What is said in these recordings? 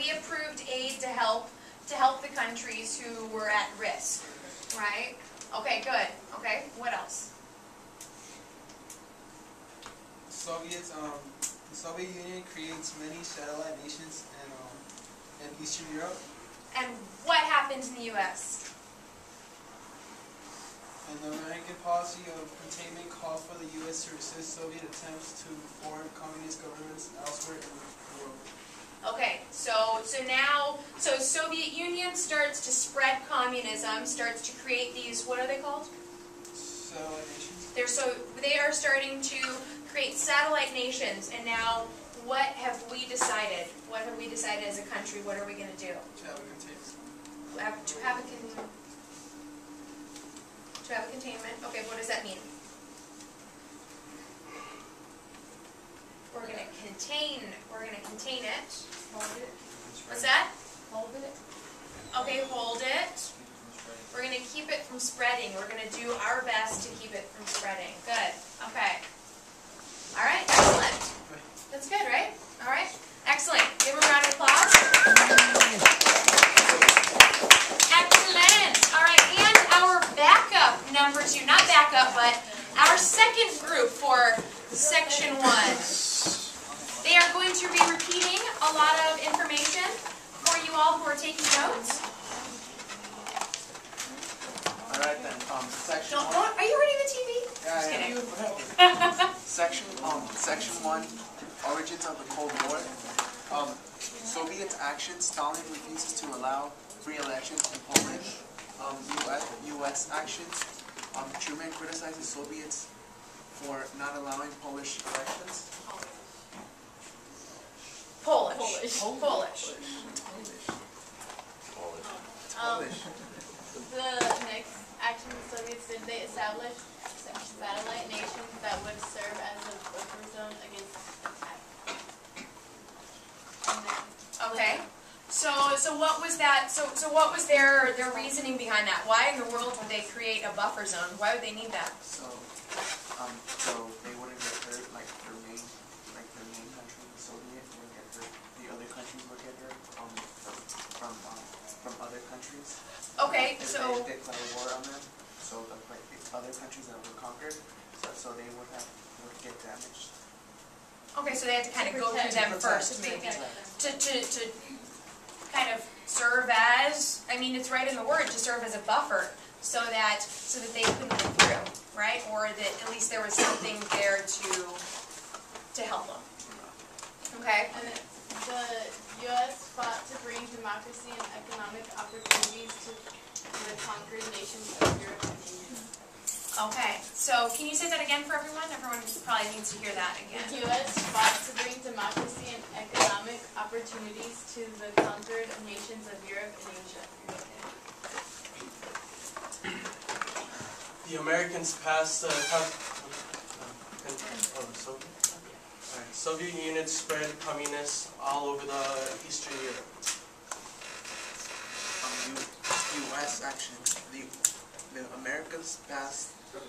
we approved aid to help the countries who were at risk, right? Okay, good. Okay, what else? The Soviet Union creates many satellite nations in Eastern Europe. And what happens in the U.S.? And the American policy of containment called for the U.S. to resist Soviet attempts to form communist governments elsewhere in the world. Okay, so Soviet Union starts to spread communism, starts to create these, what are they called? Satellite nations. They are starting to create satellite nations, and now what have we decided? What have we decided as a country? What are we going to do? To have a containment. To have a containment. Okay, what does that mean? We're going to contain it. Hold it. What's that? Hold it. Okay, hold it. We're going to keep it from spreading. We're going to do our best to keep it from spreading. Good. Okay. All right, excellent. That's good, right? All right, excellent. Give them a round of applause. Excellent. All right, and our backup number 2, not backup, but our second group for section 1. They are going to be repeating a lot of information for you all who are taking notes. All right then. Section 1. Are you reading the TV? Just kidding. Section 1. Origins of the Cold War. Soviet actions. Stalin refuses to allow free elections in Poland. U.S. actions. Truman criticizes Soviets for not allowing Polish elections. Polish. The next action the Soviets did, they established satellite nations that would serve as a buffer zone against attack. Okay. So what was that? So what was their reasoning behind that? Why in the world would they create a buffer zone? Why would they need that? So they wouldn't get hurt, like their main country, the Soviet, wouldn't get hurt. The other countries would get hurt from other countries. Okay, If so they declare war on them, so the other countries that were conquered, so they would get damaged. okay, so they had to kind of go through them first, maybe, to kind of serve as, I mean, it's right in the word, to serve as a buffer, so that they couldn't get through, right? Or that at least there was something there to help them. Okay. And the U.S. fought to bring democracy and economic opportunities to the conquered nations of Europe and Asia. Okay, so can you say that again for everyone? Everyone probably needs to hear that again. The U.S. fought to bring democracy and economic opportunities to the conquered nations of Europe and Asia. The Americans passed Soviet Union spread communists all over the Eastern Europe. U.S. actions. The Americans passed the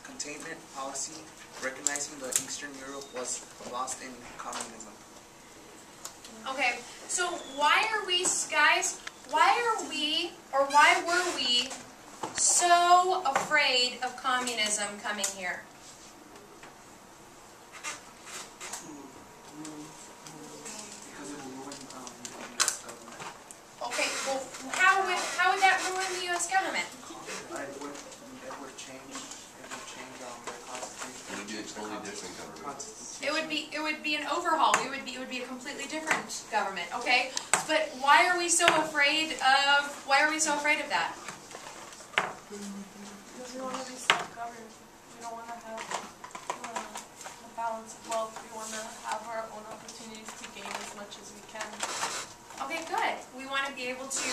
containment policy, recognizing that Eastern Europe was lost in communism. Okay, so why are we, guys, why were we so afraid of communism coming here? Because it would ruin the U.S. government. Okay, well, how would that ruin the U.S. government? It would change their constitution. It would be a totally different government. It would be an overhaul. It would be a completely different government. Okay, but why are we so afraid of that? Because we want to be self-governed. We don't want to have a balance of wealth. We want to have our own opportunities to gain as much as we can. Okay, good. We want to be able to,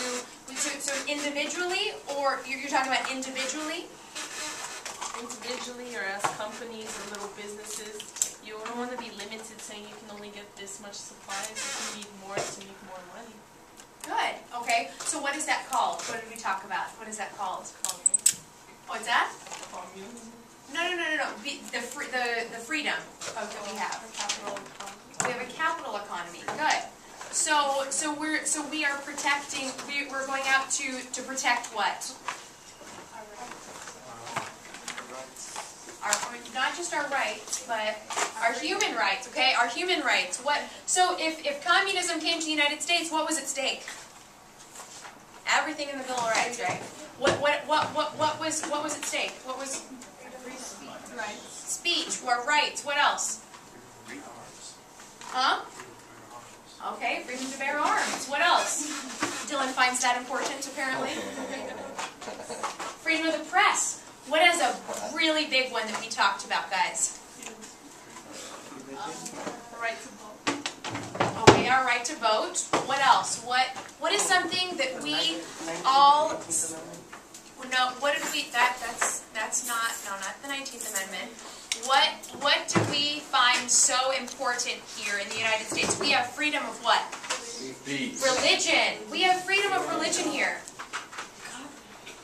so individually, or you're talking about individually? Individually or as companies or little businesses, you don't want to be limited saying you can only get this much supplies. You can need more to make more money. Good. Okay, so what is that called? What did we talk about? What is that called? What's that? Communism. No. The freedom that we have. A capital economy. We have a capital economy. Good. So we are protecting. We're going out to protect what? Our, not just our rights, but our human rights. Okay, our human rights. What? So if communism came to the United States, what was at stake? Everything in the Bill of Rights, right? What was at stake? What was? Rights. Speech or rights. What else? Huh? Okay, freedom to bear arms. What else? Dylan finds that important, apparently. Freedom of the press. What is a really big one that we talked about, guys? The right to vote. Okay, our right to vote. What else? What is something that we all... No, what did we... That's not... No, not the 19th Amendment. What do we find so important here in the United States? We have freedom of what? Speech. Religion. We have freedom of religion here.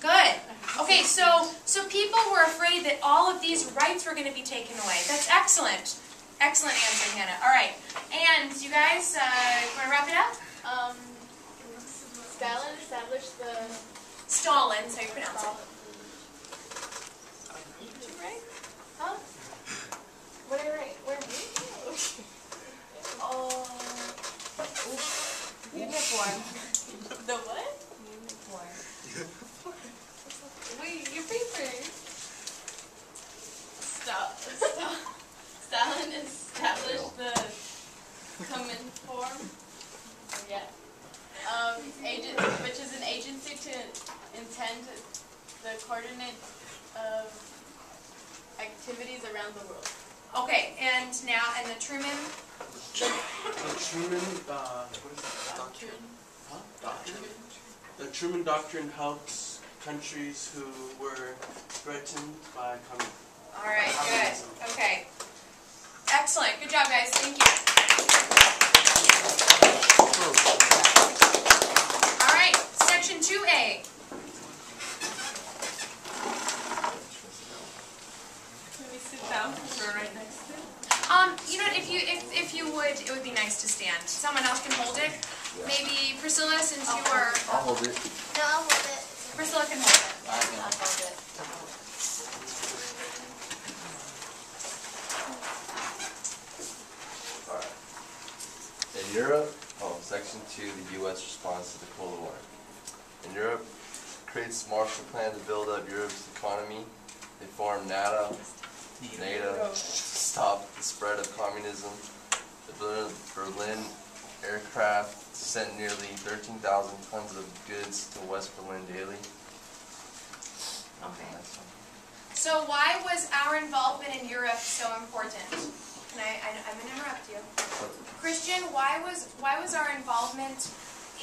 Good. Okay, so people were afraid that all of these rights were going to be taken away. That's excellent. Excellent answer, Hannah. All right. And you guys, want to wrap it up? Stalin established the... Stalin's how you pronounce it. Right? Huh? What did I write? Where? Oh. Uniform. The what? Uniform. Wait, your paper. Stalin established the Cominform. Yeah. Which is an agency to intend the coordinate of activities around the world. Okay, and the Truman? The Truman, what is it? Doctrine. Huh? Doctrine? The Truman Doctrine helps countries who were threatened by communism. All right, good. Okay. Excellent. Good job, guys. Thank you. All right, section 2A. Can we sit down because we're right next to it? You know, if you would, it would be nice to stand. Someone else can hold it. Maybe Priscilla, since you are. I'll hold it. No, I'll hold it. Priscilla can hold it. I'll hold it. In Europe, Section 2, the U.S. response to the Cold War. In Europe, creates Marshall Plan to build up Europe's economy. They formed NATO to stop the spread of communism. The Berlin aircraft sent nearly 13,000 tons of goods to West Berlin daily. Okay. So why was our involvement in Europe so important? Can I'm going to interrupt you. Christian, why was our involvement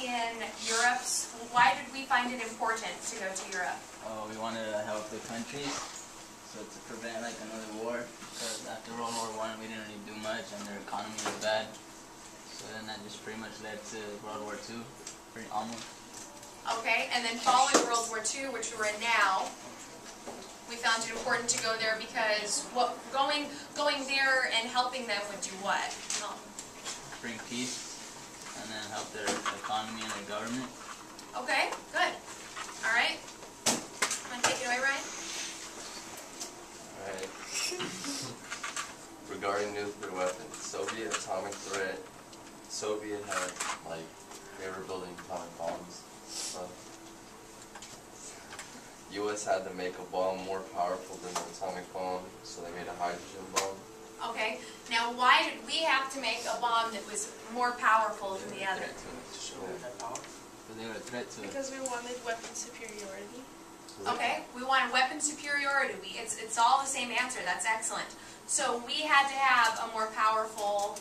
in Europe's, why did we find it important to go to Europe? We wanted to help the countries, so to prevent like another war, because after World War I we didn't really do much and their economy was bad. So then that just pretty much led to World War II, almost. Okay, and then following World War II, which we're in now, we found it important to go there because going there and helping them would do what? Bring peace, and then help their economy and their government. Okay, good. All right. Want to take it away, Ryan? Alright. Regarding nuclear weapons, Soviet atomic threat. Soviet had, like, they were building atomic bombs. U.S. had to make a bomb more powerful than the atomic bomb, so they made a hydrogen bomb. Okay. Now, why did we have to make a bomb that was more powerful than the other? Because they were a threat to it. Because we wanted weapon superiority. Okay. We wanted weapon superiority. It's all the same answer. That's excellent. So we had to have a more powerful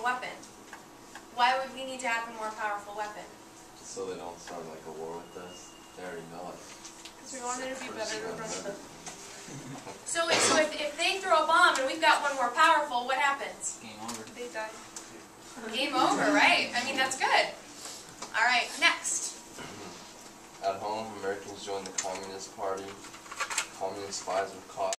weapon. Why would we need to have a more powerful weapon? Just so they don't start like a war with us. They already know it. Because we wanted to be better than Russia. So if they throw a bomb and we've got one more powerful, what happens? Game over. They died. Game over, right? I mean, that's good. All right, next. At home, Americans joined the Communist Party. Communist spies were caught.